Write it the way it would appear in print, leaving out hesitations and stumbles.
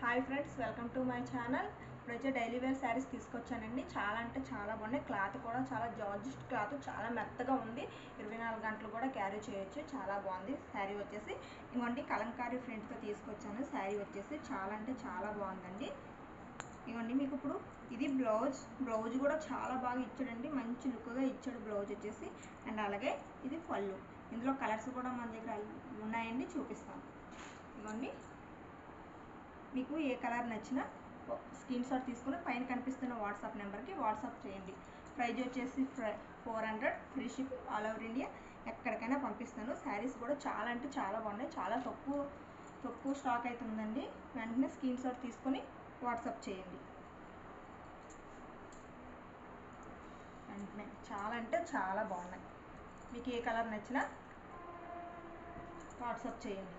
Hi friends, welcome to my channel. ఇప్పుడైతే daily wear saris తీసుకొచ్చానండి. చాలా అంటే చాలా బాగున్నాయి. క్లాత్ కూడా చాలా జార్జెట్ క్లాత్, చాలా మెత్తగా ఉంది. 24 గంటలు కూడా క్యారీ చేయొచ్చు. చాలా బాగుంది శారీ వచ్చేసి. ఇదిగోండి కలంకారీ ప్రింట్తో తీసుకొచ్చాను. శారీ వచ్చేసి చాలా అంటే చాలా బాగుందండి. ఇదిగోండి మీకు ఇప్పుడు ఇది బ్లౌజ్ కూడా చాలా బాగా ఇచ్చాడండి. మంచి లుక్గా ఇచ్చాడు బ్లౌజ్ వచ్చేసి. అండ్ అలాగే ఇది పళ్ళు. ఇందులో కలర్స్ కూడా మన దగ్గర ఉన్నాయండి, చూపిస్తాను. ఇదిగోండి మీకు ఏ కలర్ నచ్చినా స్క్రీన్ షాట్ తీసుకుని పైన కనిపిస్తున్న వాట్సాప్ నెంబర్కి వాట్సాప్ చేయండి. ప్రైజ్ వచ్చేసి 400, free shipping all over India. ఎక్కడికైనా పంపిస్తాను. శారీస్ కూడా చాలా అంటే చాలా బాగున్నాయి. చాలా తక్కువ స్టాక్ అయితే ఉందండి. వెంటనే స్క్రీన్ షాట్ తీసుకొని వాట్సాప్ చేయండి. వెంటనే చాలా అంటే చాలా బాగున్నాయి. మీకు ఏ కలర్ నచ్చినా వాట్సాప్ చేయండి.